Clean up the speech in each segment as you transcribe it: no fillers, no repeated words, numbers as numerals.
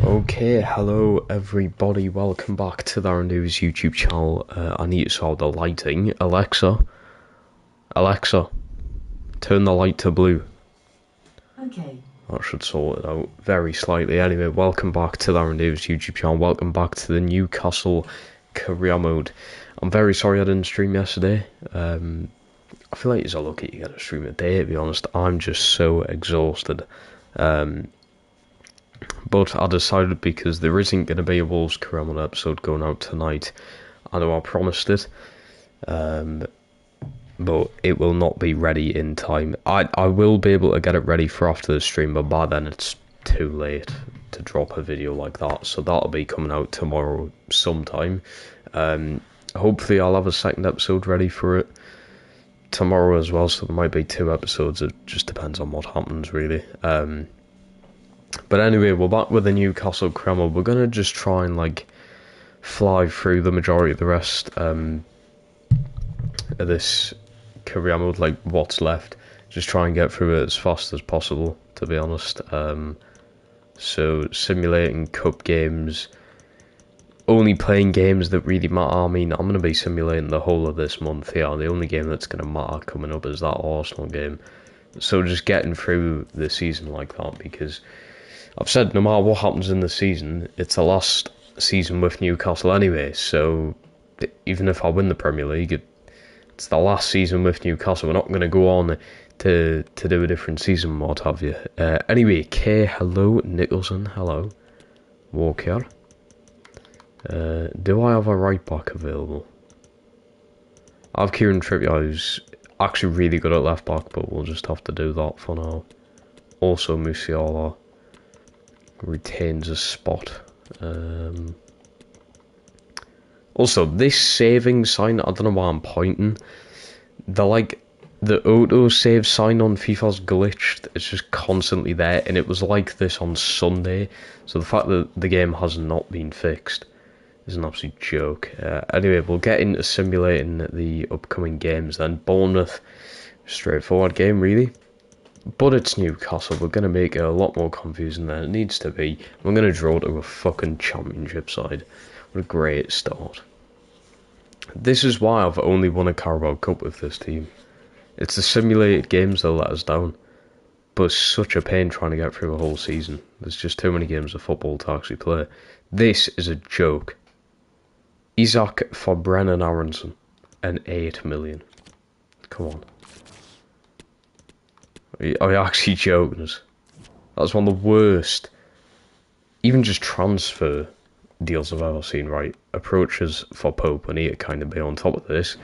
Okay, hello everybody, welcome back to the News YouTube channel. I need to solve the lighting. Alexa, turn the light to blue. Okay. That should sort it out very slightly. Anyway, welcome back to the News YouTube channel. Welcome back to the Newcastle career mode. I'm very sorry I didn't stream yesterday. I feel like it's a lucky you get a stream a day, to be honest. I'm just so exhausted. But I decided because there isn't going to be a Wolves career mode episode going out tonight. I know I promised it. But it will not be ready in time. I will be able to get it ready for after the stream, but by then it's too late to drop a video like that. So that'll be coming out tomorrow sometime. Hopefully I'll have a second episode ready for it tomorrow as well, so there might be 2 episodes. It just depends on what happens, really. But anyway, we're back with the Newcastle Kreml. We're going to just try and fly through the majority of the rest of this career mode, like what's left. Just try and get through it as fast as possible, to be honest. So simulating cup games, only playing games that really matter. I mean, I'm going to be simulating the whole of this month here. The only game that's going to matter coming up is that Arsenal game. So just getting through the season like that, because I've said no matter what happens in the season, it's the last season with Newcastle anyway. So even if I win the Premier League, it's the last season with Newcastle. We're not going to go on to do a different season, what have you. Anyway, Kay, hello. Nicholson, hello. Walker. Do I have a right back available? I have Kieran Trippier, who's actually really good at left back, but we'll just have to do that for now. Also, Musiala retains a spot. Also, this saving sign, I don't know why I'm pointing. The auto save sign on FIFA's glitched. It's just constantly there, and it was like this on Sunday. So the fact that the game has not been fixed is an absolute joke. Anyway, we'll get into simulating the upcoming games then. Bournemouth, straightforward game really. But it's Newcastle. We're going to make it a lot more confusing than it needs to be. We're going to draw to a fucking championship side. What a great start. This is why I've only won a Carabao Cup with this team. It's the simulated games that let us down. But it's such a pain trying to get through a whole season. There's just too many games of football to actually play. This is a joke. Isaac for Brennan Aronson and 8 million. Come on. Are you actually joking us? That's one of the worst, even just transfer deals I've ever seen, right? Approaches for Pope. I need to kind of be on top of this,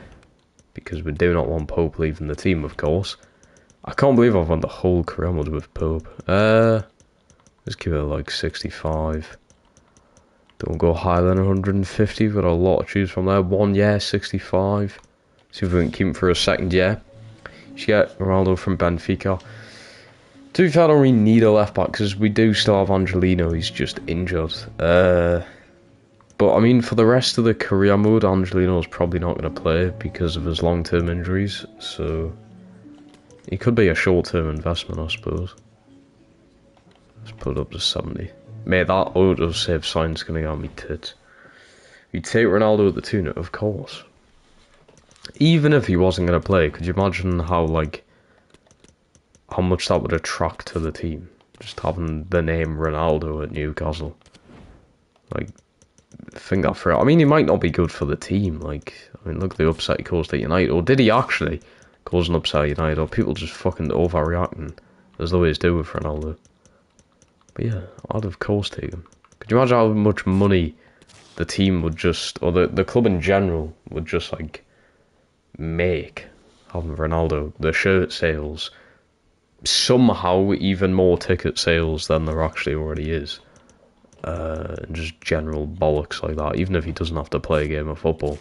because we do not want Pope leaving the team, of course. I can't believe I've won the whole career mode with Pope. Let's give it like 65. Don't go higher than 150, we've got a lot to choose from there. 1 year, 65. See if we can keep him for a second year. You should get Ronaldo from Benfica. To be fair, I don't really need a left back, because we do still have Angelino, he's just injured. But I mean, for the rest of the career mode, Angelino's probably not going to play because of his long-term injuries, so he could be a short-term investment, I suppose. Let's put it up to 70. Mate, that auto-save sign's going to get me tits. You take Ronaldo at the tune, of course. Even if he wasn't going to play, could you imagine how much that would attract to the team? Just having the name Ronaldo at Newcastle. Think that through. I mean, he might not be good for the team. Look at the upset he caused at United. Or did he actually cause an upset at United? Or people just fucking overreacting, as they always do with Ronaldo. But yeah, I'd of course take him. Could you imagine how much money the team would just, or the club in general, would just make having Ronaldo? The shirt sales, somehow even more ticket sales than there actually already is. And just general bollocks like that, even if he doesn't have to play a game of football.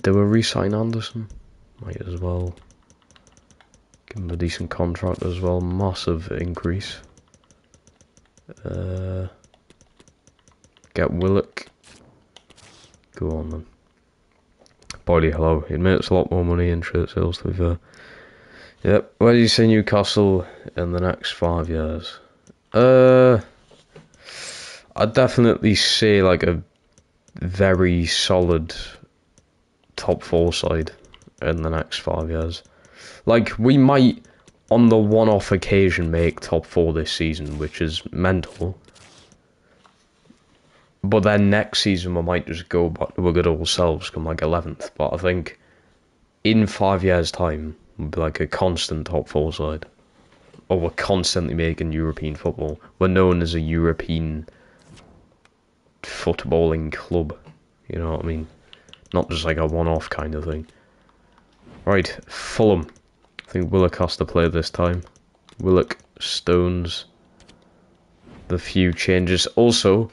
Do a re-sign Anderson? Might as well. Give him a decent contract as well. Massive increase. Get Willock. Go on then. Boily, hello. It makes a lot more money in shirt sales, to be fair. Yep. Where do you see Newcastle in the next 5 years? I'd definitely say like a very solid top 4 side in the next 5 years. Like, we might, on the one-off occasion, make top 4 this season, which is mental. But then next season we might just go back to our good old selves, come like 11th. But I think in 5 years' time, we'll be like a constant top 4 side. Or we're constantly making European football. We're known as a European footballing club. You know what I mean? Not just like a one-off kind of thing. Right, Fulham. I think Willock has to play this time. Willock, Stones. The few changes. Also,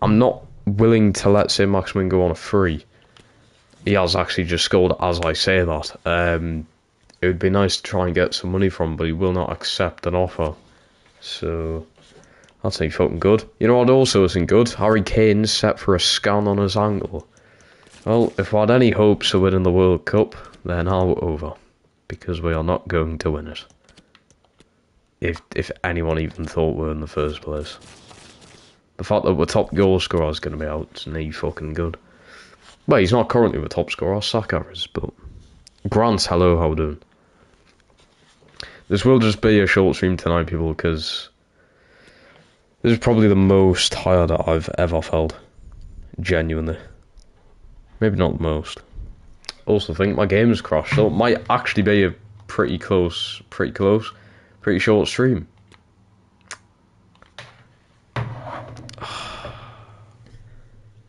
I'm not willing to let Saint-Maximin go on a free. He has actually just scored as I say that. It would be nice to try and get some money from him, but he will not accept an offer. So, that's ain't fucking good. You know what also isn't good? Harry Kane's set for a scan on his ankle. Well, if we had any hopes of winning the World Cup, they're now over. Because we are not going to win it. If anyone even thought we were in the first place. The fact that we're top goal scorer is going to be out is not fucking good. Well, he's not currently the top scorer, Saka is, but... Grant, hello, how we doing? This will just be a short stream tonight, people, because... This is probably the most tired I've ever felt. Genuinely. Maybe not the most. Also think my game's crashed, so it might actually be a pretty short stream.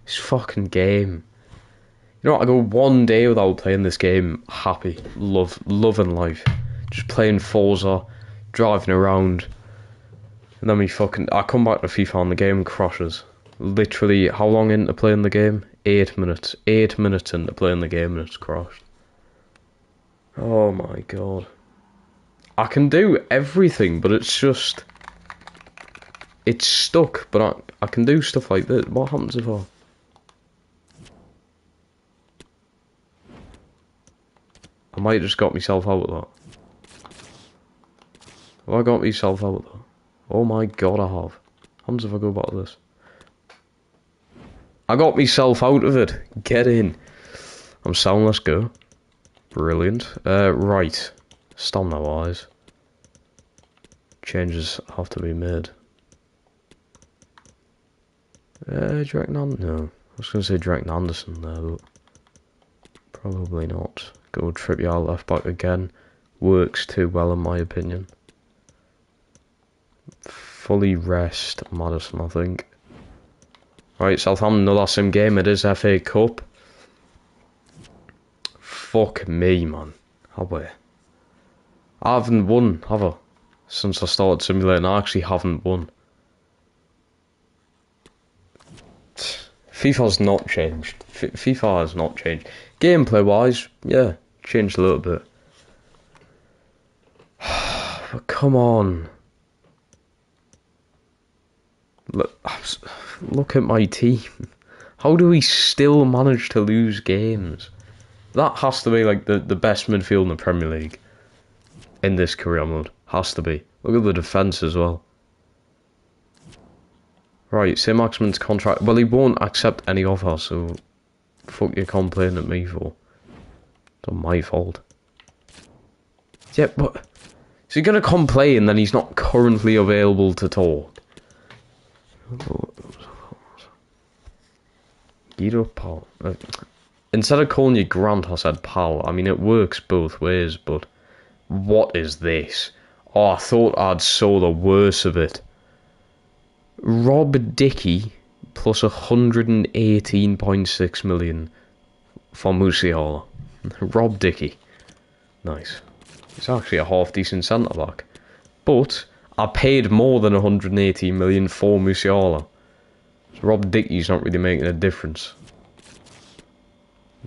This fucking game. You know what, I go one day without playing this game happy, loving life. Just playing Forza, driving around, and then I come back to FIFA and the game crashes. Literally, how long into playing the game? 8 minutes. 8 minutes into playing the game and it's crashed. Oh my god. I can do everything, but it's just... It's stuck, but I can do stuff like this. What happens if I might have just got myself out of that. Have I got myself out of that? Oh my god, I have. What happens if I go back to this? I got myself out of it. Get in. I'm sound, let's go. Brilliant. Right. Stamina-wise. Changes have to be made. Do you reckon no. I was going to say do you reckon Anderson there, but... Probably not. Go Trippier left back again. Works too well in my opinion. Fully rest Madison, I think. Right, Southampton, another sim game. It is FA Cup. Fuck me, man. Have we? I haven't won, have I? Since I started simulating, I actually haven't won. FIFA's not changed. FIFA has not changed. Gameplay-wise, yeah, changed a little bit. But come on. Look at my team. How do we still manage to lose games? That has to be like the best midfield in the Premier League. In this career mode. Has to be. Look at the defence as well. Right, Saint-Maximin's contract. Well, he won't accept any offer, so... Fuck you complaining at me for. It's not my fault. Yeah, but... Is he gonna complain that he's not currently available to talk? Get up, pal. Instead of calling you Grant, I said pal. I mean, it works both ways, but... What is this? Oh, I thought I'd saw the worst of it. Rob Dickey plus 118.6 million for Musiala. Rob Dickey. Nice. He's actually a half decent centre back. But I paid more than 118 million for Musiala. So Rob Dickey's not really making a difference.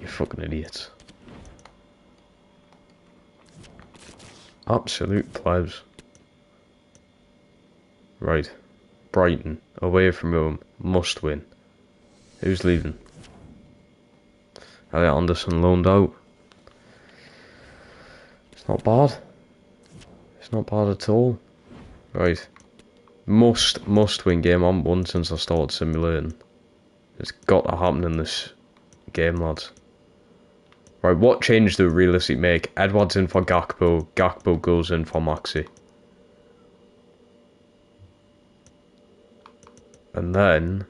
You fucking idiots. Absolute plebs. Right. Brighton, away from home, must win. Who's leaving? Elliot Anderson loaned out. It's not bad. It's not bad at all. Right. Must win game. I haven't won since I started simulating. It's got to happen in this game, lads. Right, what change do we realistically make? Edwards in for Gakpo. Gakpo goes in for Maxi. And then...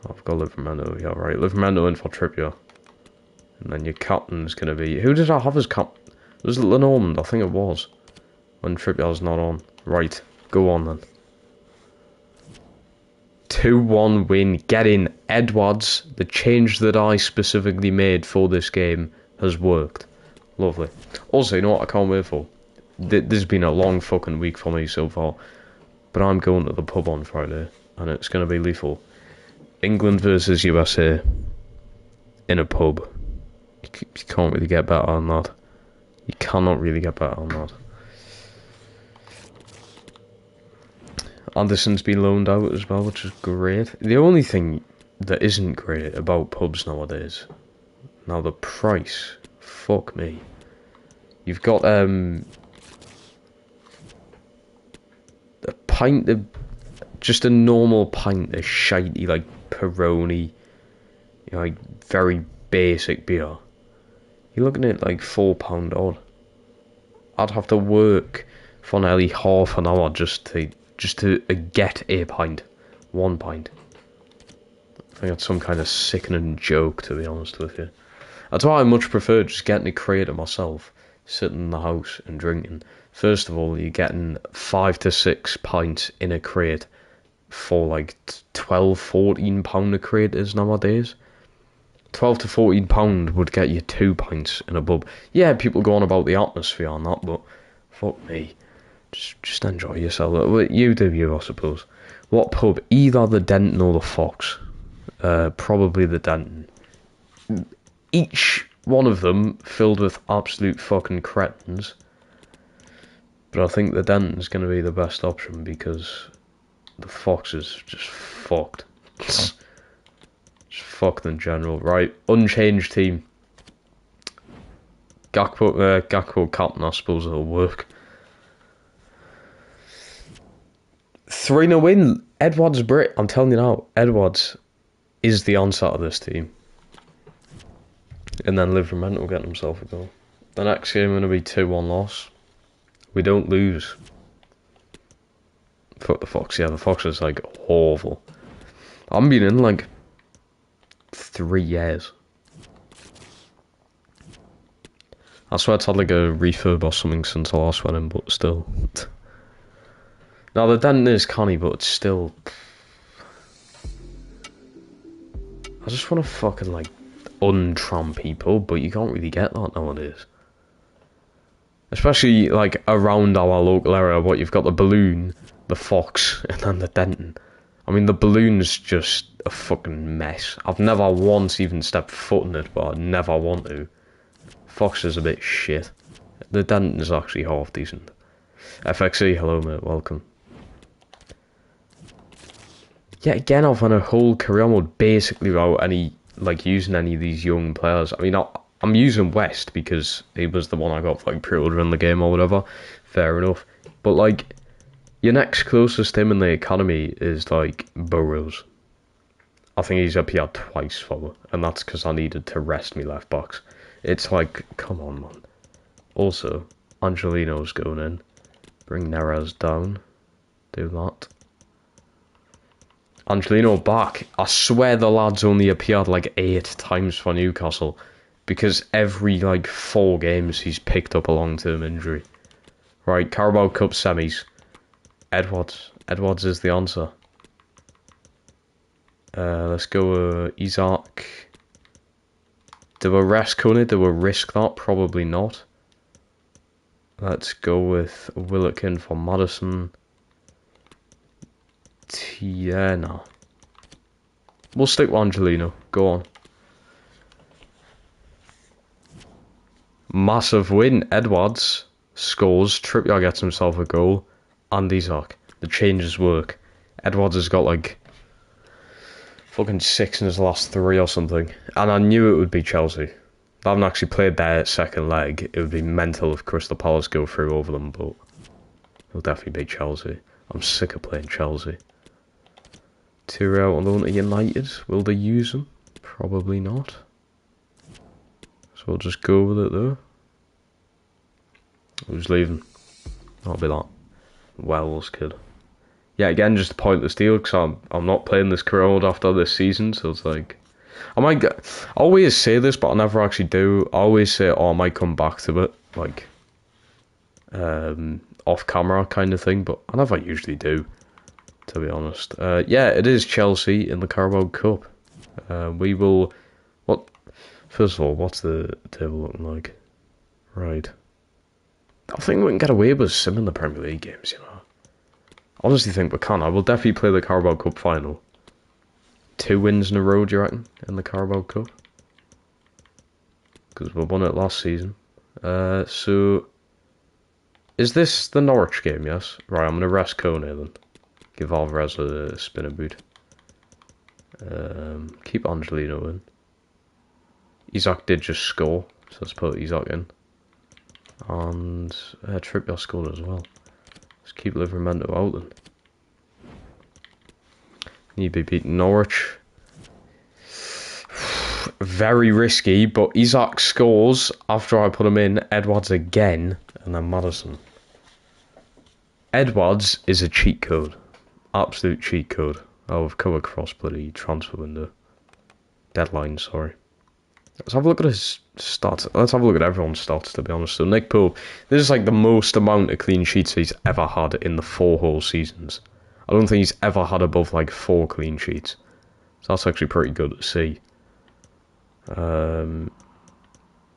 I've got Livramento. Yeah, right. Livramento in for Trippier. And then your captain's going to be... Who did I have as captain? Was it Lenormand? I think it was. When Trippier's not on. Right, go on then. 2-1 win. Get in. Edwards, the change that I specifically made for this game, has worked. Lovely. Also, you know what I can't wait for? This has been a long fucking week for me so far. But I'm going to the pub on Friday. And it's going to be lethal. England versus USA. In a pub. You can't really get better than that. You cannot really get better than that. Anderson's been loaned out as well, which is great. The only thing that isn't great about pubs nowadays, now the price, fuck me. You've got a pint of, just a normal pint of shitey, like Peroni, you know, like very basic beer. You're looking at like £4 odd. I'd have to work for nearly half an hour just to get a pint. 1 pint. I think that's some kind of sickening joke, to be honest with you. That's why I much prefer just getting a crate of myself, sitting in the house and drinking. First of all, you're getting 5 to 6 pints in a crate for like £12-14 a crate is nowadays. £12 to £14 would get you 2 pints in a pub. Yeah, people go on about the atmosphere and that, but fuck me. Just enjoy yourself. You do you, I suppose. What pub? Either the Denton or the Fox. Probably the Denton. Each one of them filled with absolute fucking cretins. But I think the Denton's going to be the best option because the Fox is just fucked. Just fucked in general. Right, unchanged team. Gakpo captain, I suppose it'll work. 3-0 win. Edwards Brit. I'm telling you now, Edwards is the answer to this team. And then Livramento will get himself a goal. The next game going to be 2-1 loss. We don't lose. Fuck the Fox. Yeah, the Fox is like awful. I haven't been in like 3 years. I swear it's had like a refurb or something since I last went in, but still. Now the Denton is canny, but it's still... I just want to fucking like untram people, but you can't really get that nowadays. Especially like around our local area, what you've got the Balloon, the Fox, and then the Denton. I mean, the Balloon's just a fucking mess. I've never once even stepped foot in it, but I never want to. Fox is a bit shit. The Denton is actually half decent. FXE, hello mate, welcome. Yeah, again, I've had a whole career mode basically without any, like, using any of these young players. I mean, I'm using West because he was the one I got, like, pre-order in the game or whatever. Fair enough. But, like, your next closest to him in the academy is, like, Burrows. I think he's appeared twice for me, and that's because I needed to rest me left backs. It's like, come on, man. Also, Angelino's going in. Bring Neres down. Do that. Angelino back. I swear the lad's only appeared like 8 times for Newcastle because every like 4 games he's picked up a long-term injury. Right, Carabao Cup semis. Edwards. Edwards is the answer. Let's go Isaac. Do we rest Cunny? Do we risk that? Probably not. Let's go with Willokin for Madison. Tiena. We'll stick with Angelino. Go on. Massive win. Edwards scores. Trippier gets himself a goal. And Isaac. The changes work. Edwards has got like fucking 6 in his last 3 or something. And I knew it would be Chelsea. I haven't actually played their second leg. It would be mental if Crystal Palace go through over them, but He'll definitely beat Chelsea. I'm sick of playing Chelsea. Two out on loan to United. Will they use him? Probably not. So we'll just go with it though. Who's leaving? That'll be that Wells kid. Yeah, again, just a pointless deal because I'm not playing this career mode after this season, so it's like I always say this, but I never actually do. I always say, oh, I might come back to it, like off camera kind of thing, but I never usually do, to be honest. Yeah, it is Chelsea in the Carabao Cup. We will. What? First of all, what's the table looking like? Right. I think we can get away with sim in the Premier League games, you know. I honestly think we can. I will definitely play the Carabao Cup final. 2 wins in a row, do you reckon, in the Carabao Cup? Because we won it last season. So, is this the Norwich game, yes? Right, I'm going to rest Kone then. Give Alvarez a spinner boot. Keep Angelino in. Isak did just score, so let's put Isak in. And Trippier scored as well. Let's keep Livramento out then. Need to be beating Norwich. Very risky, but Isak scores after I put him in. Edwards again, and then Maddison. Edwards is a cheat code. Absolute cheat code. Oh, we've come across bloody transfer window. Deadline, sorry. Let's have a look at his stats. Let's have a look at everyone's stats, to be honest. So Nick Pope, this is like the most amount of clean sheets he's ever had in the 4 whole seasons. I don't think he's ever had above like 4 clean sheets. So that's actually pretty good to see.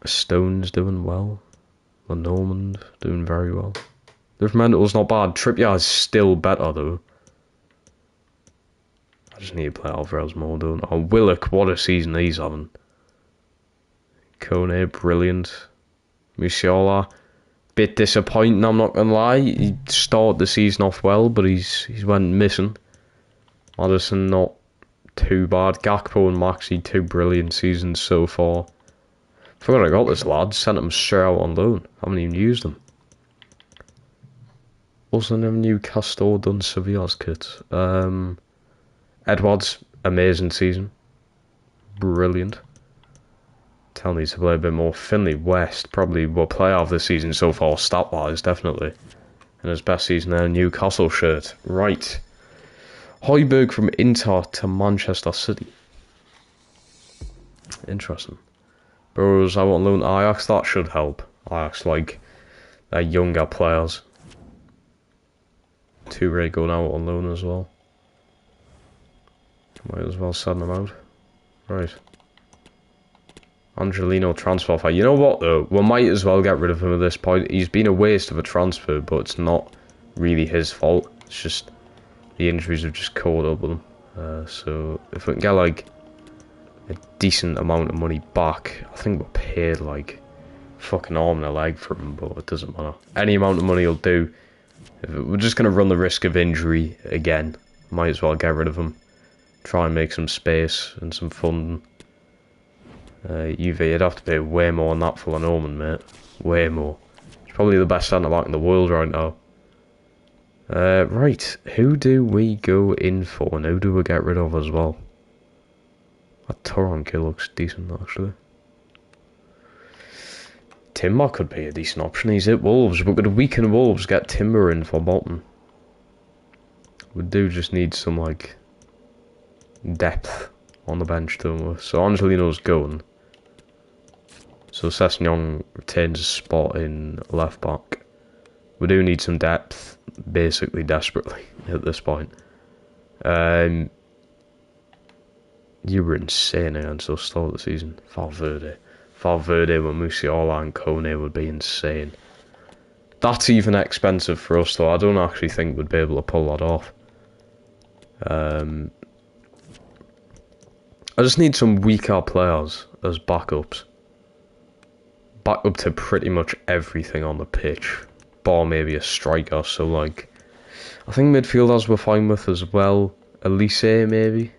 Stone's doing well. Lenormand doing very well. Livermental's not bad. Trippier is still better though. I just need to play Alvarez more, don't I? Oh, Willock, what a season he's having. Kone, brilliant. Musiala, bit disappointing, I'm not gonna lie. He started the season off well, but he's went missing. Maddison, not too bad. Gakpo and Maxi, 2 brilliant seasons so far. Forgot I got this lad. Sent him straight out on loan. Haven't even used him. Also never Newcastle done Sevilla's kit. Edwards, amazing season. Brilliant. Tell needs to play a bit more. Finley West probably will play out of the season so far, stat wise, definitely. And his best season there, Newcastle shirt. Right. Højbjerg from Inter to Manchester City. Interesting. Burrows out on loan to Ajax, that should help. Ajax, like, they're younger players. Toure going out on loan as well. Might as well send them out. Right. Angelino transfer fee. You know what though? We might as well get rid of him at this point. He's been a waste of a transfer, but it's not really his fault. It's just the injuries have just caught up with him. So if we can get like a decent amount of money back, I think we're paid like fucking arm and a leg for him, but it doesn't matter. Any amount of money will do. We're just going to run the risk of injury again. Might as well get rid of him. Try and make some space and some funding. UV, you'd have to pay way more than that for Lenormand, mate. Way more. He's probably the best centre-back in the world right now. Right, who do we go in for and who do we get rid of as well? That Toronto looks decent, actually. Timber could be a decent option. He's at Wolves. We're going to weaken Wolves, get Timber in for Bolton. We do just need some, like, depth on the bench, don't we? So Angelino's going. So Sessegnon retains a spot in left back. We do need some depth, basically desperately at this point. You were insane against us start of the season. Valverde with Musiala and Kone would be insane. That's even expensive for us though. I don't actually think we'd be able to pull that off. I just need some weaker players as backups. Backup to pretty much everything on the pitch. Bar maybe a striker, so like... I think midfielders we're fine with as well. Elise maybe.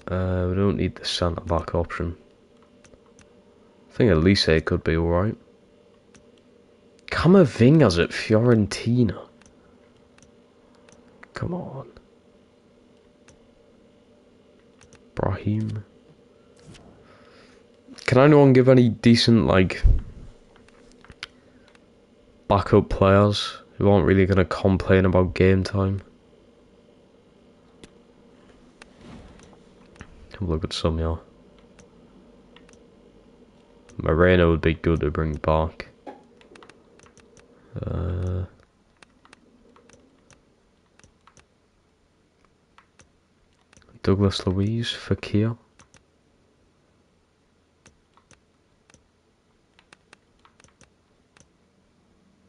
We don't need the centre-back option. I think Elise could be alright. Camavinga's at Fiorentina. Come on. Brahim. Can anyone give any decent, like, backup players who aren't really going to complain about game time? Have a look at some, yeah. Moreno would be good to bring back. Douglas Luiz, Fekir.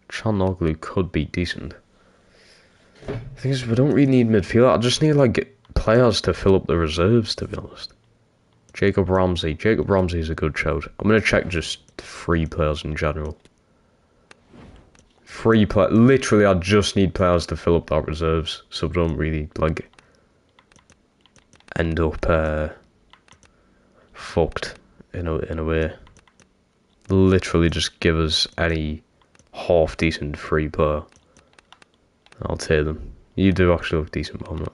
Çalhanoğlu could be decent. The thing is, we don't really need midfield. I just need, like, players to fill up the reserves, to be honest. Jacob Ramsey. Jacob Ramsey is a good shout. I'm going to check just free players in general. Literally, I just need players to fill up that reserves, so we don't really, like, end up fucked in a way. Literally, just give us any half decent free player. I'll take them. You do actually look decent, but I'm not.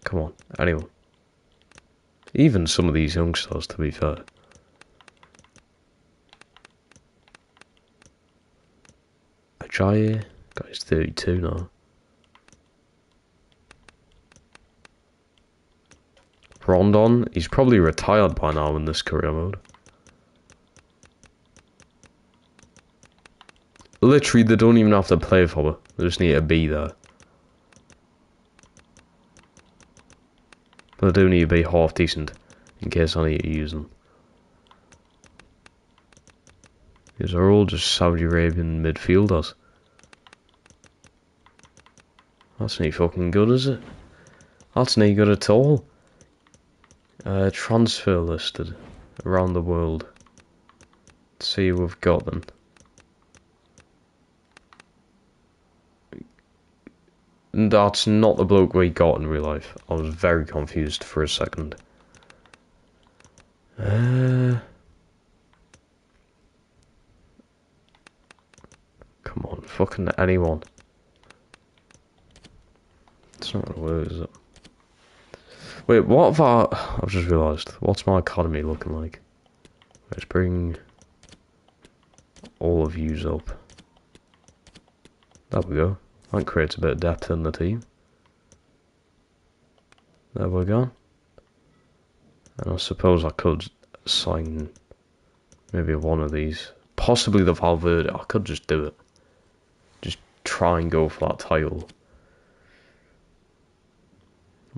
Come on, anyone. Even some of these youngsters, to be fair. Ajayi, guy's 32 now. Rondon, he's probably retired by now in this career mode. Literally, they don't even have to play for it. They just need to be there. But they do need to be half decent, in case I need to use them. These are all just Saudi Arabian midfielders. That's not fucking good, is it? That's not good at all. Transfer listed around the world. Let's see who we've got then. That's not the bloke we got in real life. I was very confused for a second. Come on, fucking anyone. It's not gonna work, is it? Wait, what have I've just realised. What's my academy looking like? Let's bring all of yous up. There we go. That creates a bit of depth in the team. There we go. And I suppose I could sign maybe one of these. Possibly the Valverde. I could just do it. Just try and go for that title.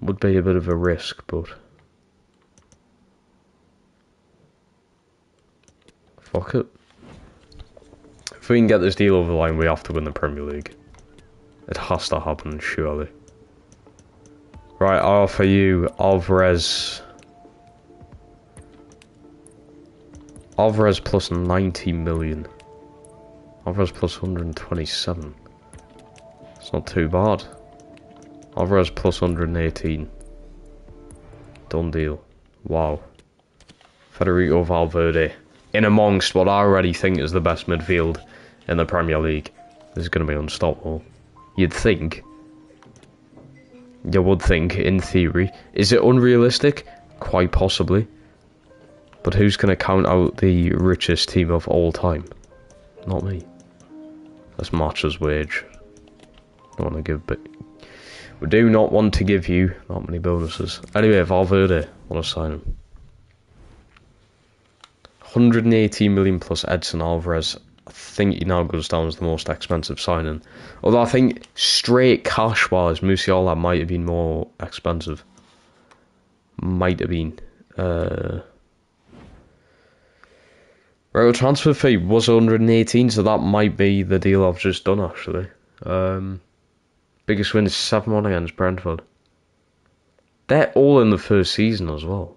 Would be a bit of a risk, but fuck it. If we can get this deal over the line, we have to win the Premier League. It has to happen, surely. Right, I offer you Alvarez. Alvarez plus 90 million. Alvarez plus 127. It's not too bad. Alvarez plus 118. Done deal. Wow. Federico Valverde. In amongst what I already think is the best midfield in the Premier League. This is going to be unstoppable. You'd think. You would think, in theory. Is it unrealistic? Quite possibly. But who's going to count out the richest team of all time? Not me. That's March's wage. Don't want to give, but we do not want to give you that many bonuses. Anyway, Valverde, want to sign him. 118 million plus Edson Alvarez. I think he now goes down as the most expensive signing. Although I think straight cash wise, Musiala might have been more expensive. Might have been. Right, transfer fee was 118, so that might be the deal I've just done actually. Biggest win is 7-1 against Brentford. They're all in the first season as well.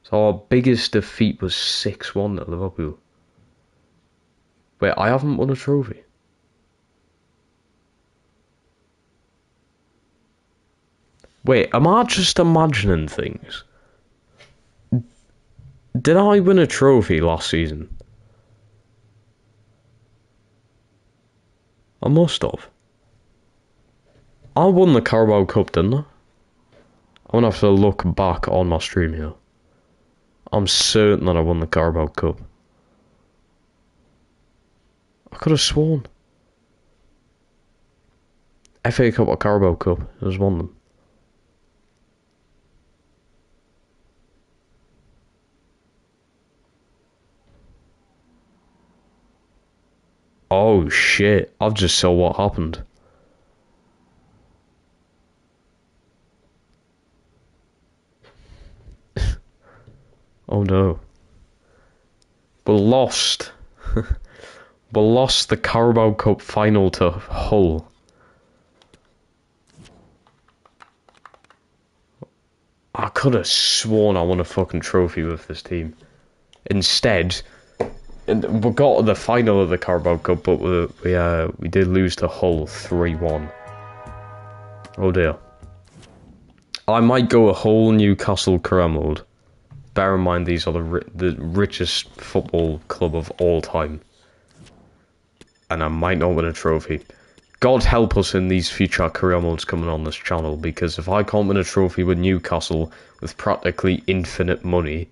So our biggest defeat was 6-1 at Liverpool. Wait, I haven't won a trophy. Wait, am I just imagining things? Did I win a trophy last season? I must have. I won the Carabao Cup, didn't I? I'm gonna have to look back on my stream here. I'm certain that I won the Carabao Cup. I could have sworn. FA Cup or Carabao Cup, it was one of them. Oh shit, I've just saw what happened. Oh no. We lost. We lost the Carabao Cup final to Hull. I could have sworn I won a fucking trophy with this team. Instead, we got to the final of the Carabao Cup, but we did lose to Hull 3-1. Oh dear. I might go a whole Newcastle career mode. Bear in mind these are the richest football club of all time. And I might not win a trophy. God help us in these future career modes coming on this channel, because if I can't win a trophy with Newcastle with practically infinite money,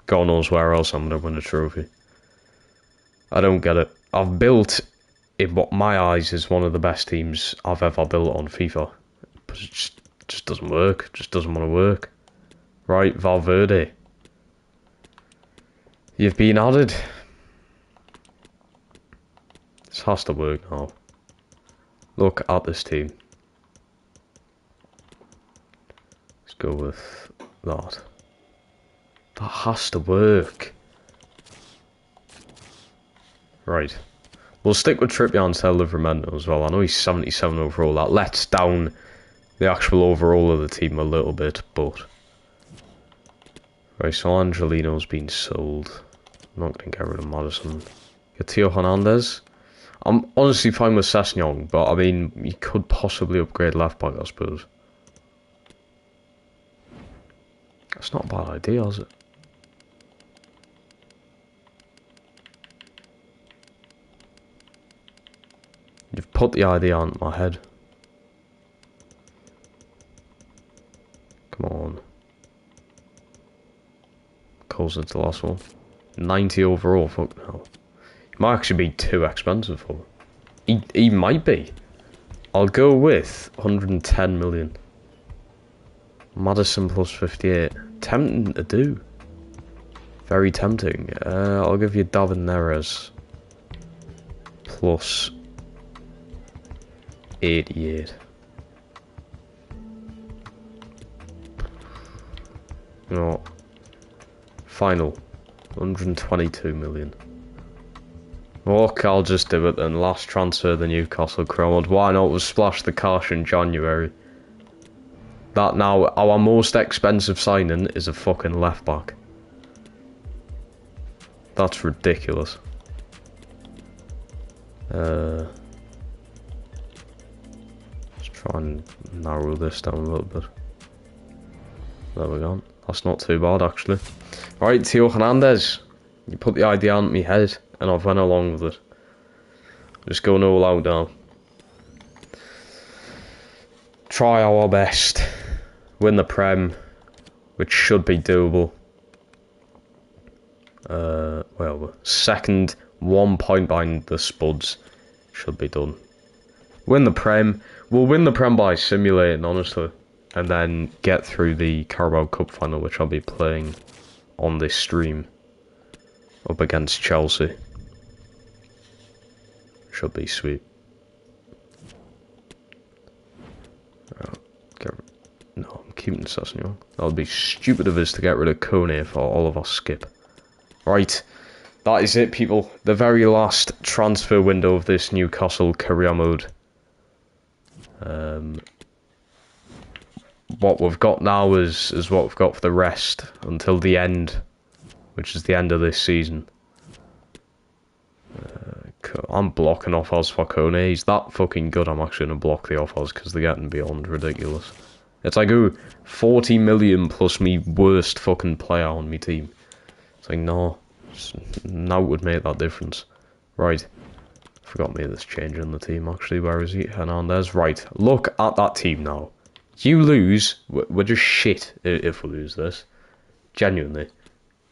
God knows where else I'm going to win a trophy. I don't get it. I've built, in what my eyes is one of the best teams I've ever built on FIFA. But it just doesn't work. It just doesn't want to work. Right, Valverde. You've been added. This has to work now. Look at this team. Let's go with that. That has to work. Right. We'll stick with Trippier instead of Livramento as well. I know he's 77 overall. That lets down the actual overall of the team a little bit, but... Right, so Angelino's been sold. I'm not going to get rid of Madison. Get Theo Hernandez. I'm honestly fine with Sessegnon, but I mean, you could possibly upgrade left back, I suppose. That's not a bad idea, is it? You've put the idea on my head. Come on. Closer to the last one. 90 overall, fuck no. He might actually be too expensive for him. He might be. I'll go with 110 million. Madison plus 58. Tempting to do. Very tempting. I'll give you David Neres plus 88. You know what? Final. 122 million. Look, I'll just do it then. Last transfer the Newcastle crowd. Why not? We'll splash the cash in January. That now, our most expensive signing is a fucking left back. That's ridiculous. Let's try and narrow this down a little bit. There we go. That's not too bad, actually. Right, Theo Hernandez. You put the idea on my head, and I've went along with it. Just going all out now. Try our best. Win the Prem, which should be doable. Well, second, 1 point behind the Spuds. Should be done. Win the Prem. We'll win the Prem by simulating, honestly. And then get through the Carabao Cup final, which I'll be playing on this stream. Up against Chelsea. Should be sweet. No, I'm keeping Sessegnon. That would be stupid of us to get rid of Kone for Oliver Skip. Right, that is it, people. The very last transfer window of this Newcastle career mode. What we've got now is what we've got for the rest until the end, which is the end of this season. I'm blocking offers for Kone. He's that fucking good. I'm actually going to block the offers because they're getting beyond ridiculous. It's like, ooh, 40 million plus me worst fucking player on me team. It's like, no. Now would make that difference. Right. Forgot me this change in the team actually. Where is he? Hernandez. Right. Look at that team now. You lose, we're just shit if we lose this. Genuinely.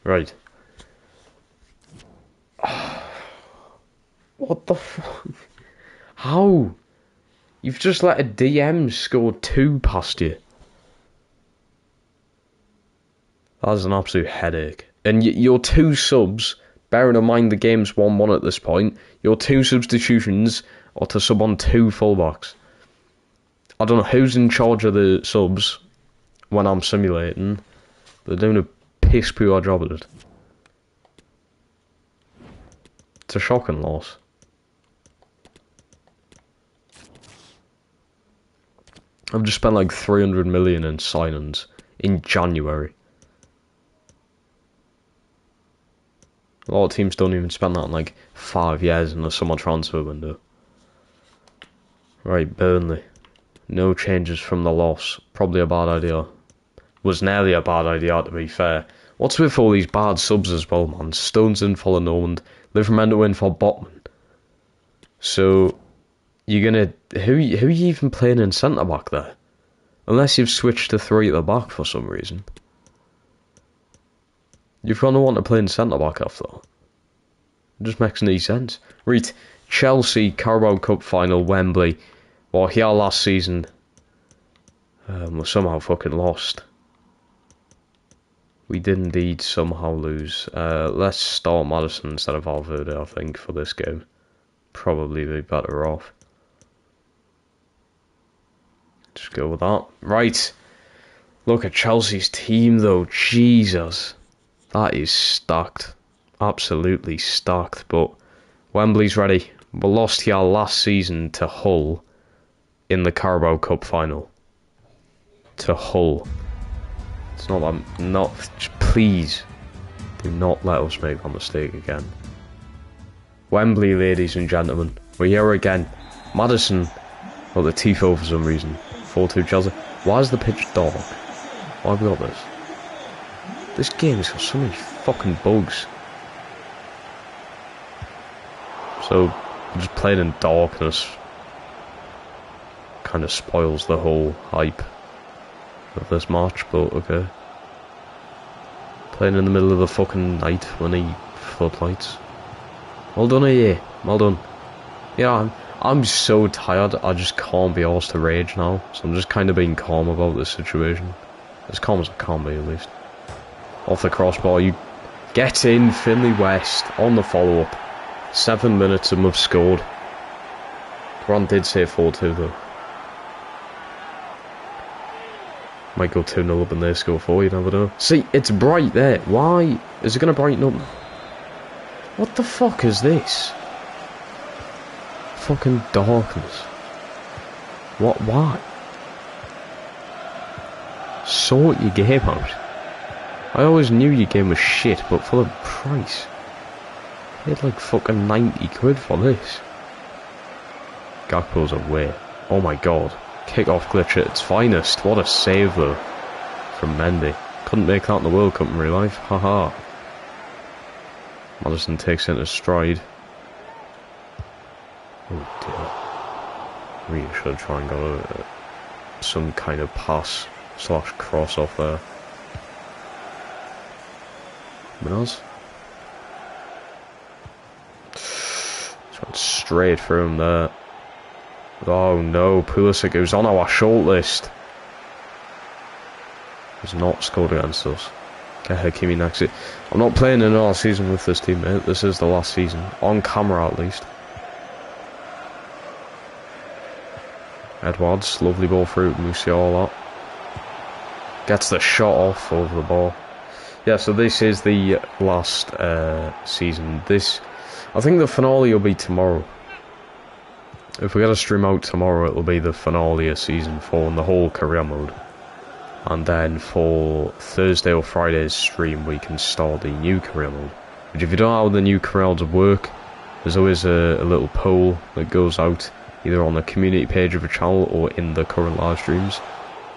Right. What the fuck? How? You've just let a DM score 2 past you. That's an absolute headache. And your 2 subs, bearing in mind the game's 1-1 at this point, your 2 substitutions are to sub on 2 fullbacks. I don't know who's in charge of the subs when I'm simulating. They're doing a piss poor job at it. It's a shocking loss. I've just spent like 300 million in signings in January. A lot of teams don't even spend that in like 5 years in the summer transfer window. Right, Burnley. No changes from the loss. Probably a bad idea. Was nearly a bad idea, to be fair. What's with all these bad subs as well, man? Stones in for Noland. Livermore in for Botman. So, you're gonna... Who are you even playing in centre-back there? Unless you've switched to 3 at the back for some reason. You're gonna want to play in centre-back after that. It just makes any sense. Right, Chelsea, Carabao Cup final, Wembley. Well, here last season, we somehow fucking lost. We did indeed somehow lose. Let's start Maddison instead of Valverde, I think, for this game. Probably be better off. Just go with that. Right. Look at Chelsea's team, though. Jesus. That is stacked. Absolutely stacked. But Wembley's ready. We lost here last season to Hull in the Carabao Cup final. To Hull. It's not that... Not... Please. Do not let us make that mistake again. Wembley, ladies and gentlemen. We're here again. Maddison got the tifo for some reason. 4-2 Chelsea. Why is the pitch dark? Why have we got this? This game's got so many fucking bugs. So, just playing in darkness kind of spoils the whole hype of this match, but okay. Playing in the middle of the fucking night when he floodlights. Well done, yeah. Well done. Yeah, I'm so tired, I just can't be arsed to rage now, so I'm just kind of being calm about this situation. As calm as I can be, at least. Off the crossbar, you get in, Finley West, on the follow-up. 7 minutes and we've scored. Grant did say 4-2 though. Might go 2-0 up and they score 4, you never know. See, it's bright there. Why? Is it going to brighten up? What the fuck is this? Fucking darkness. What? Why? Sort your game out. I always knew your game was shit, but for the price. I paid like fucking 90 quid for this. Gakpo's away. Oh my god. Kick-off glitch at its finest. What a save though. From Mendy. Couldn't make that in the World Cup in real life. Haha. Maddison takes it in stride. Oh dear. Really should try and go some kind of pass / cross off there. Minnows. Just went straight through him there. Oh no, Pulisic, who's on our shortlist, has not scored against us. Get Hakimi next. I'm not playing another season with this team, mate. This is the last season. On camera, at least. Edwards, lovely ball through Musiala. Gets the shot off over the ball. Yeah, so this is the last season. I think the finale will be tomorrow. If we get a stream out tomorrow, it'll be the finale of Season 4 in the whole career mode. And then for Thursday or Friday's stream, we can start the new career mode. But if you don't know how the new career modes work, there's always a little poll that goes out, either on the community page of the channel or in the current live streams.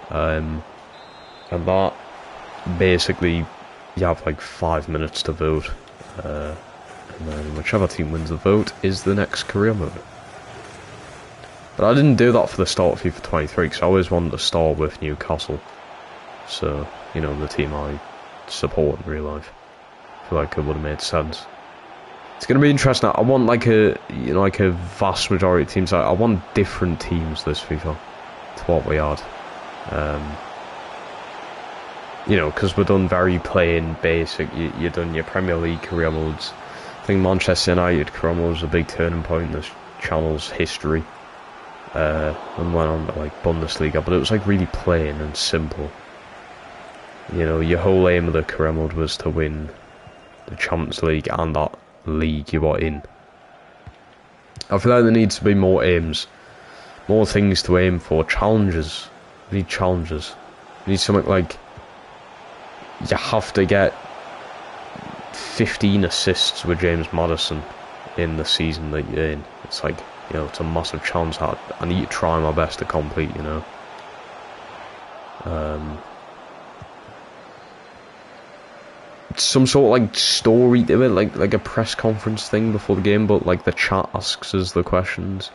And that, basically, you have like 5 minutes to vote. And then whichever team wins the vote is the next career mode. But I didn't do that for the start of FIFA 23 because I always wanted to start with Newcastle. So, you know, the team I support in real life. I feel like it would have made sense. It's going to be interesting. I want like a vast majority of teams. I want different teams this FIFA to what we had. You know, because we're done very plain, basic. You're done your Premier League career modes. I think Manchester United career mode was a big turning point in this channel's history. And went on to like Bundesliga, but it was like really plain and simple. You know, your whole aim of the career mode was to win the Champions League and that league you were in. I feel like there needs to be more aims, more things to aim for, challenges. We need challenges. We need something like you have to get 15 assists with James Maddison in the season that you're in. It's like, you know, it's a massive challenge that I need to try my best to complete, you know. Some sort of like story to it, like a press conference thing before the game, but like the chat asks us the questions.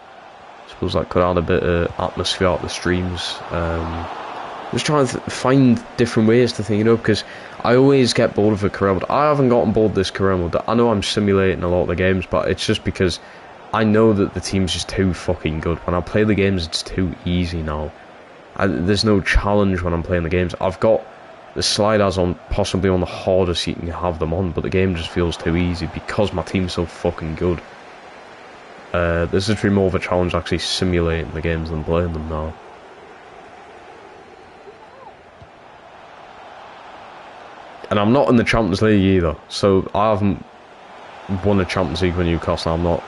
I suppose that could add a bit of atmosphere at the streams. Just trying to find different ways to think it up, because I always get bored of a career mode. I haven't gotten bored of this career mode. I know I'm simulating a lot of the games, but it's just because I know that the team's just too fucking good. When I play the games, it's too easy now. There's no challenge when I'm playing the games. I've got the sliders on, possibly on the hardest you can have them on, but the game just feels too easy because my team's so fucking good. There's literally more of a challenge actually simulating the games than playing them now. And I'm not in the Champions League either, so I haven't won a Champions League with Newcastle. I'm not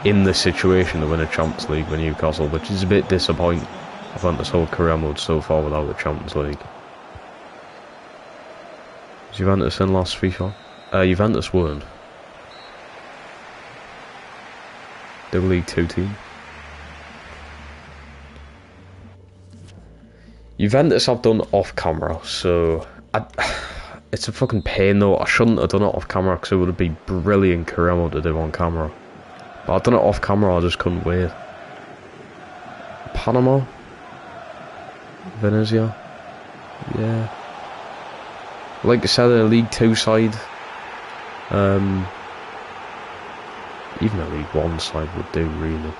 in the situation to win a Champions League with Newcastle, which is a bit disappointing. I've won this whole career mode so far without the Champions League. Was Juventus in last FIFA? Juventus weren't. They were League 2 team. Juventus I've done off camera, so it's a fucking pain though. I shouldn't have done it off camera because it would have been brilliant career mode to do on camera. But I've done it off camera, I just couldn't wait. Panama? Venezia? Yeah. Like I said, a League 2 side. Even a League 1 side would do, really.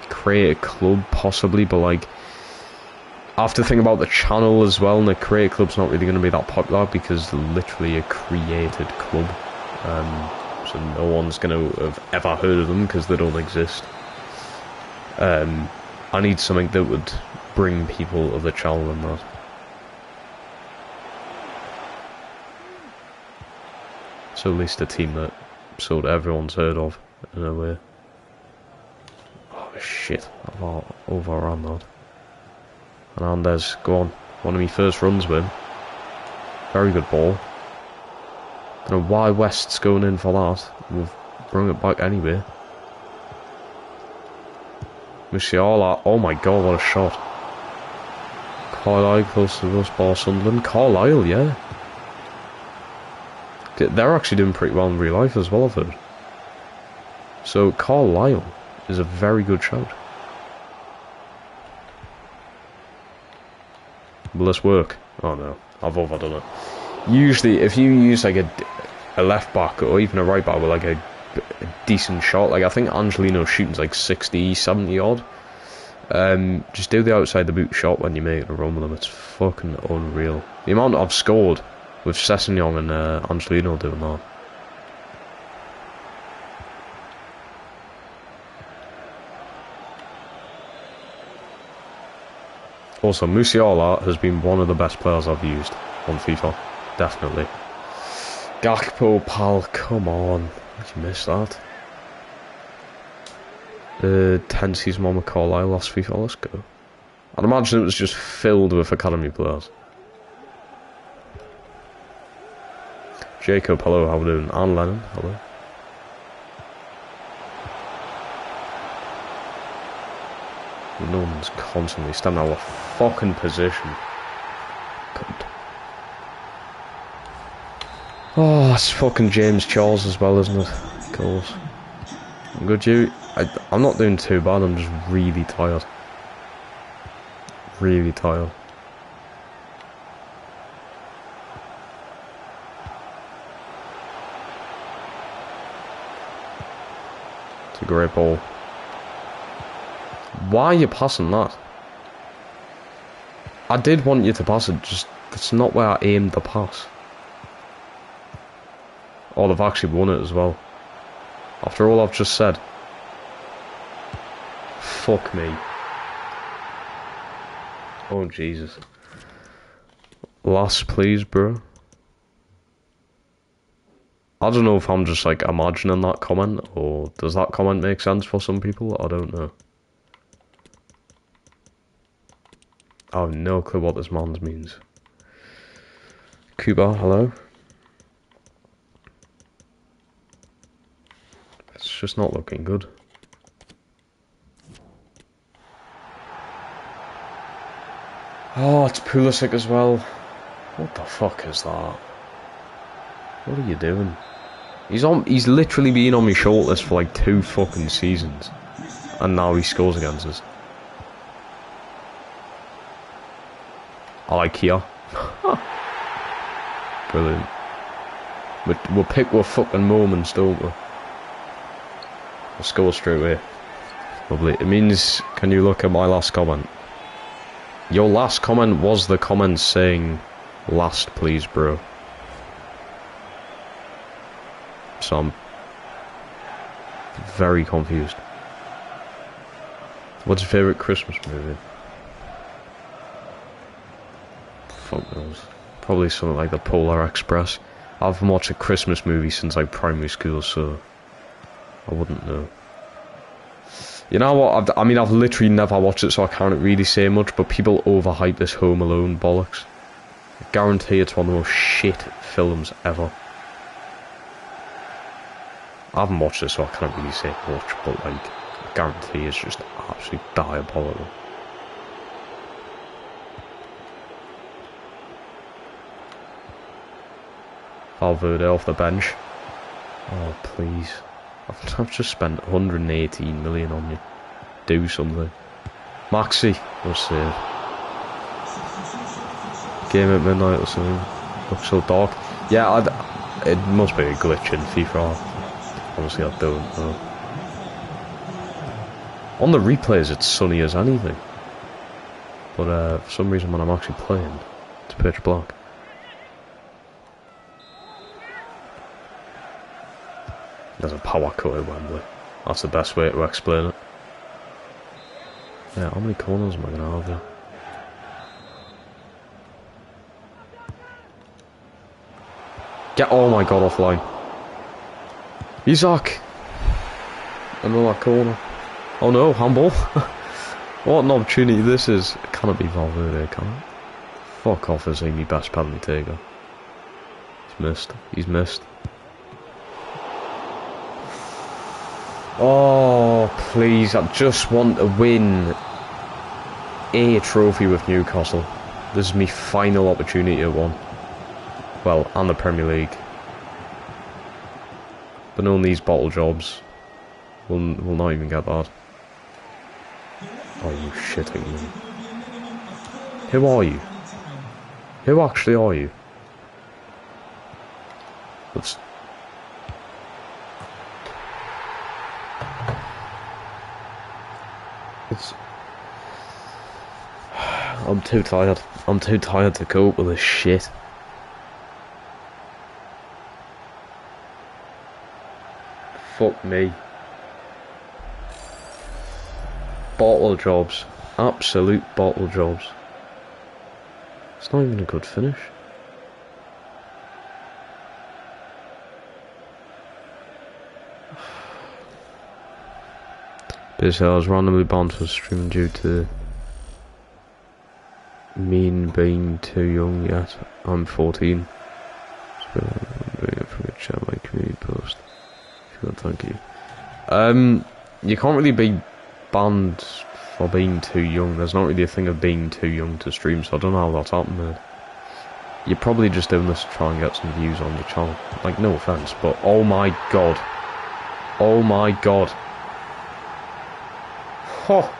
Create a club, possibly, but like, I have to think about the channel as well, and the create club's not really going to be that popular because it's literally a created club. So no one's going to have ever heard of them because they don't exist. I need something that would bring people of the channel and that. So at least a team that sort of everyone's heard of, in a way. Oh shit, I've overrun that. Hernandez, go on. One of my first runs with him. Very good ball. Don't know why West's going in for that. We've brought it back anyway. Musiala, oh my god, what a shot. Carlisle close to us, ball Sunderland. Carlisle, yeah. They're actually doing pretty well in real life as well, I've heard. So Carlisle is a very good shout. Will this work? Oh no, I've overdone it. Usually, if you use like a left back or even a right back with like a decent shot, like I think Angelino's shooting's like 60, 70 odd. Just do the outside the boot shot when you make a run with them. It's fucking unreal. The amount I've scored with Sessegnon and Angelino doing that. Also, Musiala has been one of the best players I've used on FIFA. Definitely. Gakpo, pal, come on. Did you miss that? 10 season one with Carlisle last FIFA, let's go. I'd imagine it was just filled with academy players. Jacob, hello, how are we doing? And Lennon, hello. No one's constantly standing out of fucking position. God. Oh, it's fucking James Charles as well, isn't it? Of course. Good you. I'm not doing too bad, I'm just really tired. Really tired. It's a great ball. Why are you passing that? I did want you to pass it, just that's not where I aimed the pass. Oh, they've actually won it as well. After all I've just said. Fuck me. Oh, Jesus. Last, please, bro. I don't know if I'm just, like, imagining that comment, or does that comment make sense for some people? I don't know. I have no clue what this man's means. Cuba, hello? It's just not looking good. Oh, it's Pulisic as well. What the fuck is that? What are you doing? He's literally been on my shortlist for like 2 fucking seasons. And now he scores against us. I like Kia. Brilliant. We'll pick our fucking moments, don't we? We'll score straight away. Lovely. It means, can you look at my last comment? Your last comment was the comment saying, last please, bro. So I'm very confused. What's your favourite Christmas movie? Fuck knows. Probably something like The Polar Express. I haven't watched a Christmas movie since like primary school, so I wouldn't know. You know what? I mean, I've literally never watched it, so I can't really say much. But people overhype this Home Alone bollocks. I guarantee it's one of the most shit films ever. I haven't watched it, so I can't really say much. But like, I guarantee it's just absolutely diabolical. Valverde off the bench. Oh, please. I've just spent 118 million on you. Do something. Maxi, no save. Game at midnight or something. Looks so dark. Yeah, it must be a glitch in FIFA. Honestly, I don't know. On the replays, it's sunny as anything. But for some reason, when I'm actually playing, it's pitch black. There's a power cut at Wembley. That's the best way to explain it. Yeah, how many corners am I going to have here? Get, oh my god, offline. Isaac! Another corner. Oh no, handball. What an opportunity this is. It cannot be Valverde, can it? Fuck off, as my best penalty taker. He's missed. He's missed. Oh, please, I just want to win a trophy with Newcastle. This is my final opportunity at one. Well, and the Premier League. But knowing these bottle jobs, we'll not even get that. Are you shitting me? Who are you? Who actually are you? Let's... I'm too tired. I'm too tired to cope with this shit. Fuck me. Bottle jobs. Absolute bottle jobs. It's not even a good finish. Basically, I was randomly banned from streaming due to mean being too young yet. I'm 14. So I'm doing it from a chat my community post. Thank you. You can't really be banned for being too young. There's not really a thing of being too young to stream, so I don't know how that's happened, man. You're probably just doing this to try and get some views on your channel. Like, no offense, but oh my god. Oh my god. Oh.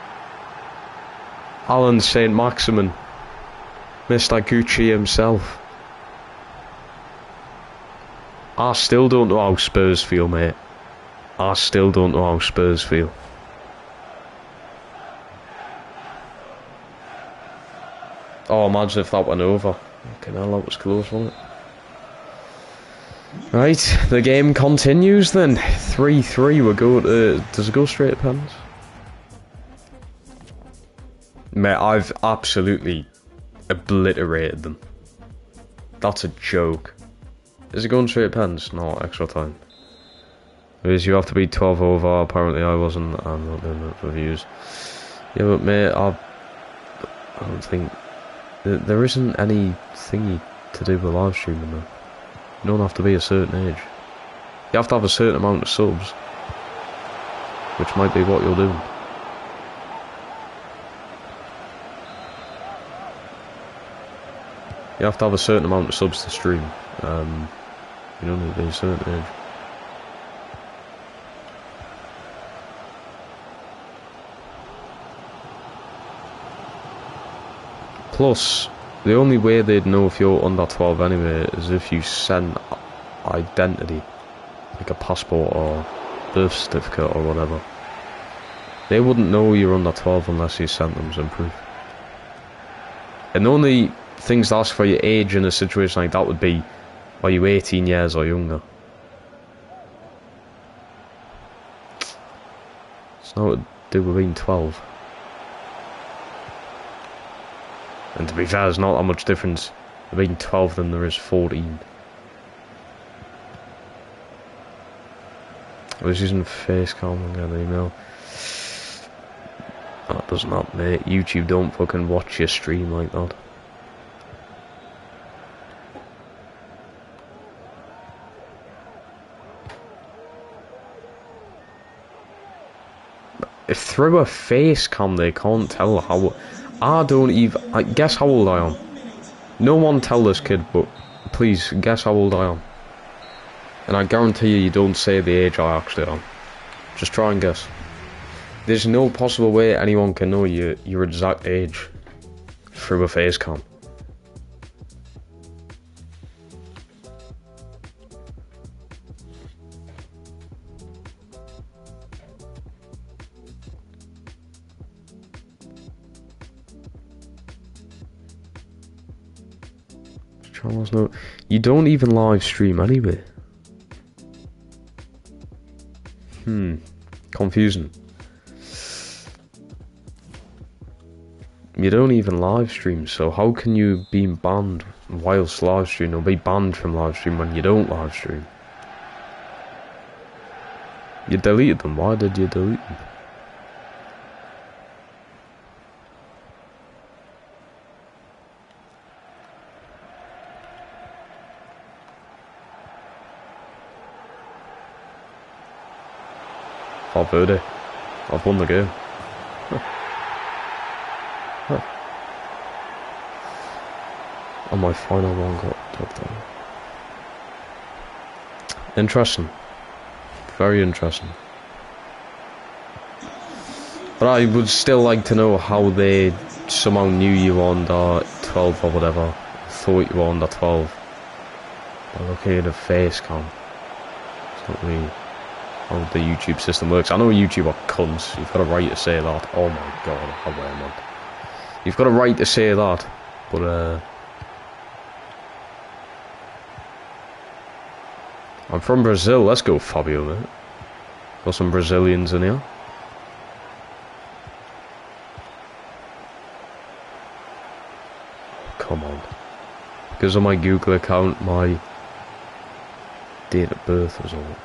Alan St. Maximin. Mr. Gucci himself. I still don't know how Spurs feel, mate. I still don't know how Spurs feel. Oh, imagine if that went over. Fucking hell, that was close, wasn't it? Right, the game continues then. 3-3, we're going to... Does it go straight to pens? Mate, I've absolutely obliterated them. That's a joke. Is it going straight to pens? No, extra time. Because you have to be 12 over, apparently I wasn't. I'm not doing that for views. Yeah, but mate, I don't think... There isn't any thingy to do with live streaming though. You don't have to be a certain age. You have to have a certain amount of subs. Which might be what you're doing. You have to have a certain amount of subs to stream. You don't need to be a certain age. Plus, the only way they'd know if you're under 12 anyway is if you send identity, like a passport or birth certificate or whatever. They wouldn't know you're under 12 unless you sent them some proof. And the only things to ask for your age in a situation like that would be, are you 18 years or younger? It's not what to do with being 12. And to be fair, there's not that much difference between 12 than there is 14. I was using Facecam and got an email. That doesn't happen, mate. YouTube don't fucking watch your stream like that. If through a Facecam they can't tell how... I don't even... guess how old I am. No one tell this kid, but please, guess how old I am. And I guarantee you don't say the age I actually am. Just try and guess. There's no possible way anyone can know your exact age through a Facecam. No, you don't even live stream anyway. Confusing. You don't even live stream, so how can you be banned whilst live stream or be banned from live stream when you don't live stream? You deleted them. Why did you delete them? Oh, birdie. I've won the game. And my final one got took down. Interesting. Very interesting. But I would still like to know how they somehow knew you were under 12 or whatever. Thought you were under 12. By looking at a Facecam. It's not really how the YouTube system works. I know YouTube are cunts. You've got a right to say that. Oh my god, how am I? You've got a right to say that. But I'm from Brazil. Let's go, Fabio, mate. Got some Brazilians in here. Come on. Because of my Google account, my date of birth was all.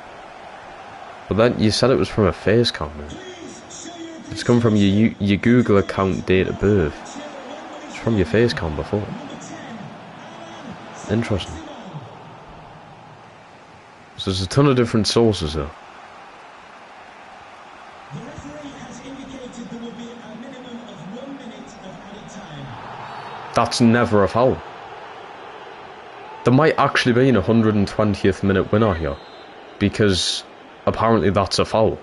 But then you said it was from a Facecam, man. It's come from your Google account date of birth. It's from your Facecam before. Interesting. So there's a ton of different sources there. That's never a foul. There might actually be an 120th minute winner here. Because apparently that's a foul.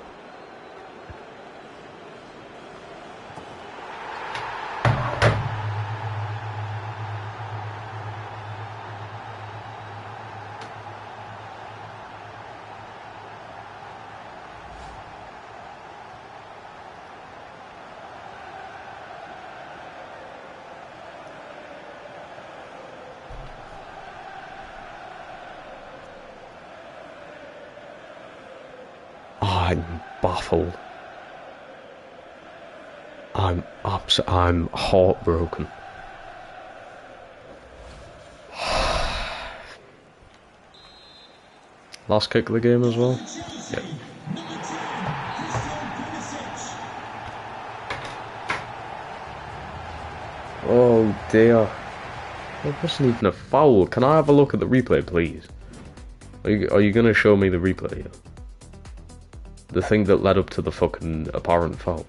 I'm baffled. I'm heartbroken. Last kick of the game as well? Yeah. Oh dear. It wasn't even a foul. Can I have a look at the replay, please? Are you going to show me the replay here? The thing that led up to the fucking apparent foul.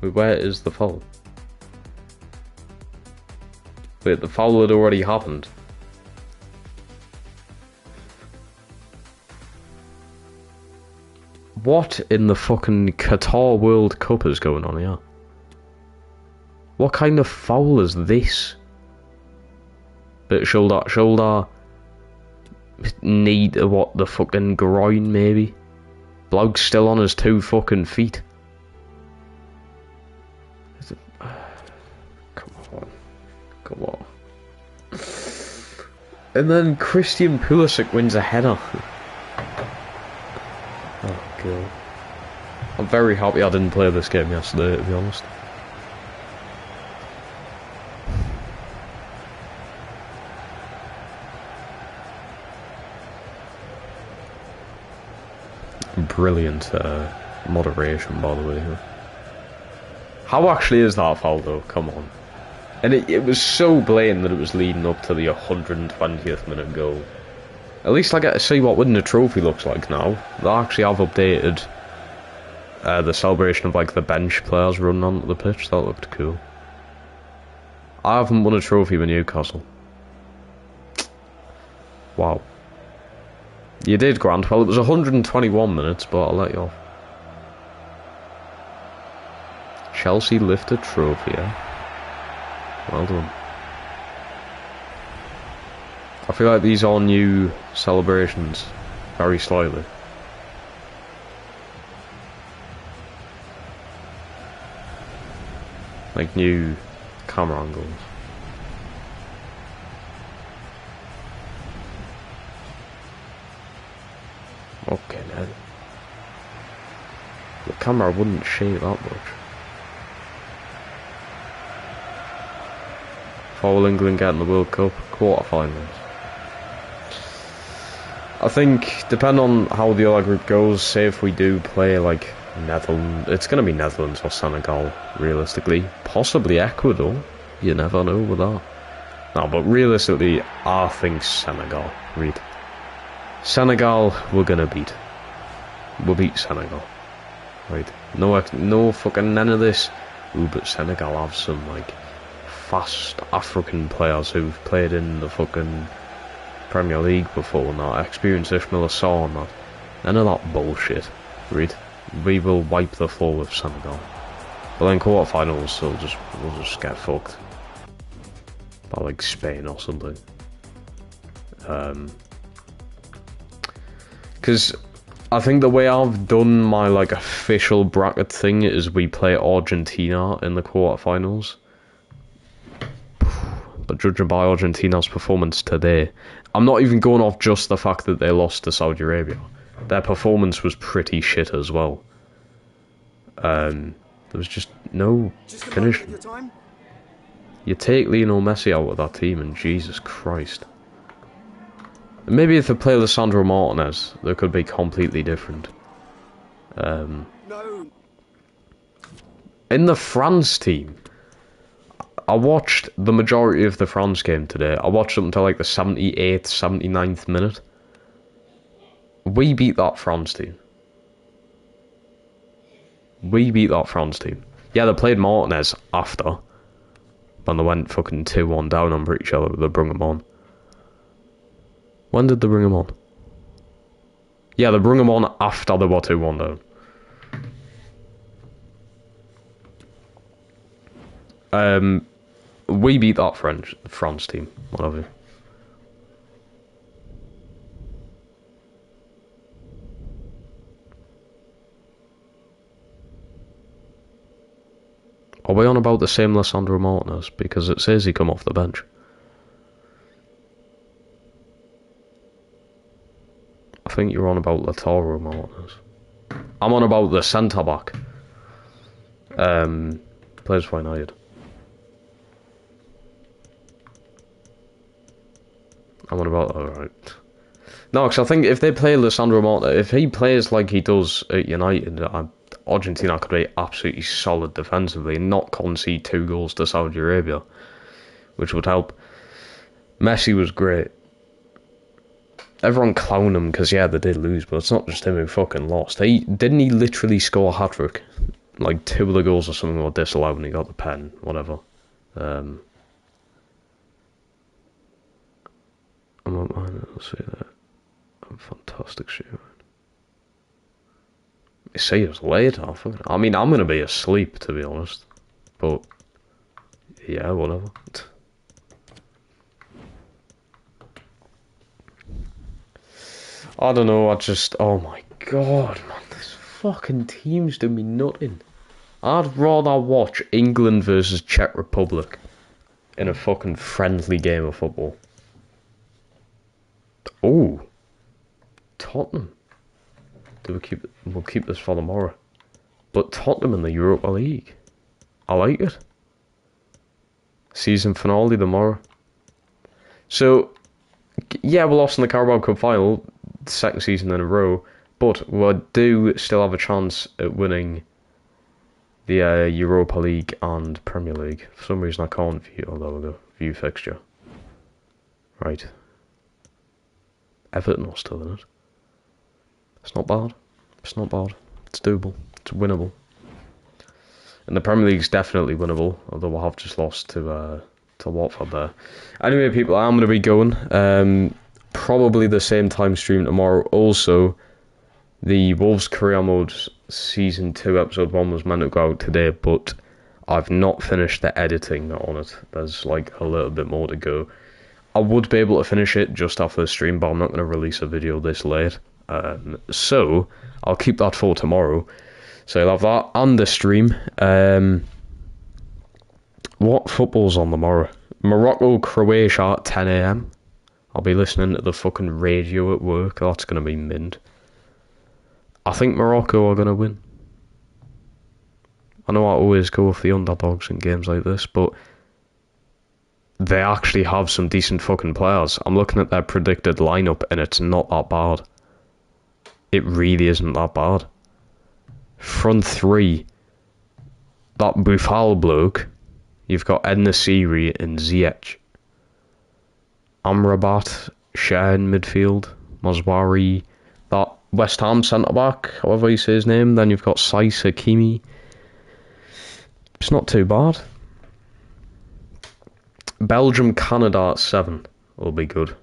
Wait, where is the foul? Wait, the foul had already happened. What in the fucking Qatar World Cup is going on here? What kind of foul is this? Bit shoulder, knee to what, the fucking groin maybe? Bloke's still on his 2 fucking feet. Come on. And then Christian Pulisic wins a header. Oh god. I'm very happy I didn't play this game yesterday, to be honest. Brilliant moderation, by the way. How actually is that foul though? Come on. And it was so blatant that it was leading up to the 120th minute goal. At least I get to see what winning a trophy looks like now. They actually have updated the celebration of like the bench players running onto the pitch. That looked cool. I haven't won a trophy with Newcastle. Wow. You did, Grant. Well, it was 121 minutes, but I'll let you off. Chelsea lifted trophy, eh? Well done. I feel like these are new celebrations, very slightly. Like new camera angles. Okay then. The camera wouldn't shake that much. For will England get in the World Cup quarterfinals? I think, depending on how the other group goes, say if we do play like Netherlands, it's going to be Netherlands or Senegal, realistically. Possibly Ecuador, you never know with that. No, but realistically, I think Senegal, read. Senegal, we're going to beat. We'll beat Senegal. Right, no fucking none of this. Ooh, but Senegal have some, like, fast African players who've played in the fucking Premier League before and that, experienced Ismail Assar and that. None of that bullshit, right? We will wipe the floor with Senegal. But then quarterfinals, we'll just get fucked by like Spain or something. Because I think the way I've done my like official bracket thing is we play Argentina in the quarterfinals. But judging by Argentina's performance today, I'm not even going off just the fact that they lost to Saudi Arabia. Their performance was pretty shit as well. There was just no finishing. You take Lionel Messi out of that team and Jesus Christ. And maybe if they play Lisandro Martinez, they could be completely different. In the France team, I watched the majority of the France game today. I watched up until like the 78th, 79th minute. We beat that France team. We beat that France team. Yeah, they played Martinez after. when they went fucking 2-1 down on each other, they bring him on. When did they bring him on? Yeah, they bring him on after they were 2-1 down. We beat that France team, whatever. Are we on about the same Lisandro Martinez? Because it says he come off the bench. I think you're on about Lautaro Martinez. I'm on about the centre-back. Plays for United. I'm on about... Alright. No, because I think if they play Lisandro Martinez, if he plays like he does at United, Argentina could be absolutely solid defensively and not concede 2 goals to Saudi Arabia, which would help. Messi was great. Everyone clown him because, yeah, they did lose, but it's not just him who fucking lost. Didn't he literally score a hat-trick? Like, 2 of the goals or something were disallowed and he got the pen, whatever. I'm not minding, I'll say that. I'm fantastic shit. You see us later. I mean, I'm going to be asleep, to be honest. But, yeah, whatever. I don't know, oh my god, man, this fucking team's doing me nothing. I'd rather watch England versus Czech Republic in a fucking friendly game of football. Oh, Tottenham. We'll keep this for tomorrow. But Tottenham in the Europa League. I like it. Season finale tomorrow. So, yeah, we lost in the Carabao Cup final, second season in a row, but we do still have a chance at winning the Europa League and Premier League. For some reason I can't view, oh there we go, view fixture. Right. Everton was still in it. It's not bad. It's not bad. It's doable. It's winnable. And the Premier League's definitely winnable, although we'll have just lost to Watford there. Anyway, people, I'm going to be going. Probably the same time stream tomorrow. Also, the Wolves Career Mode Season 2 Episode 1 was meant to go out today, but I've not finished the editing on it. There's like a little bit more to go. I would be able to finish it just after the stream, but I'm not going to release a video this late. So, I'll keep that for tomorrow. So you'll have that and the stream. What football's on tomorrow? Morocco, Croatia at 10 AM. I'll be listening to the fucking radio at work. That's going to be mint. I think Morocco are going to win. I know I always go with the underdogs in games like this, but they actually have some decent fucking players. I'm looking at their predicted lineup and it's not that bad. It really isn't that bad. Front 3, that Boufal bloke, you've got En-Nesyri and Ziyech. Amrabat, Shah in midfield, Mazwari, that West Ham centre-back, however you say his name, then you've got Saiss Hakimi. It's not too bad. Belgium, Canada at 7 will be good.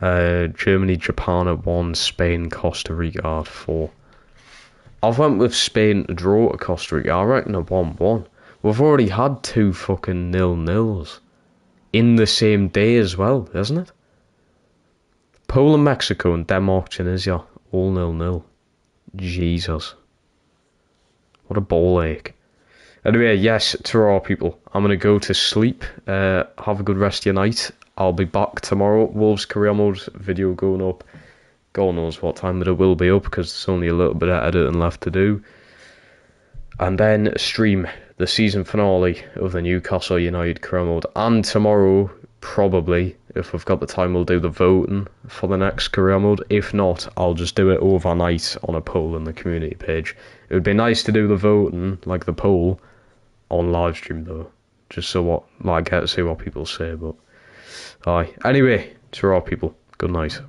Germany, Japan at 1, Spain, Costa Rica at 4. I've went with Spain to draw to Costa Rica. I reckon a 1-1. We've already had 2 fucking 0-0s in the same day as well, isn't it? Poland, Mexico and Denmark, Tunisia, all 0-0. Jesus. What a ball ache. Anyway, yes, to all people, I'm going to go to sleep. Have a good rest of your night. I'll be back tomorrow. Wolves Career Mode video going up. God knows what time it will be up because there's only a little bit of editing left to do. And then stream the season finale of the Newcastle United Career Mode. And tomorrow, probably, if we've got the time, we'll do the voting for the next Career Mode. If not, I'll just do it overnight on a poll in the community page. It would be nice to do the voting, like the poll, on live stream though. Just so I get to see what people say, but... Aye. Anyway, to all people, good night.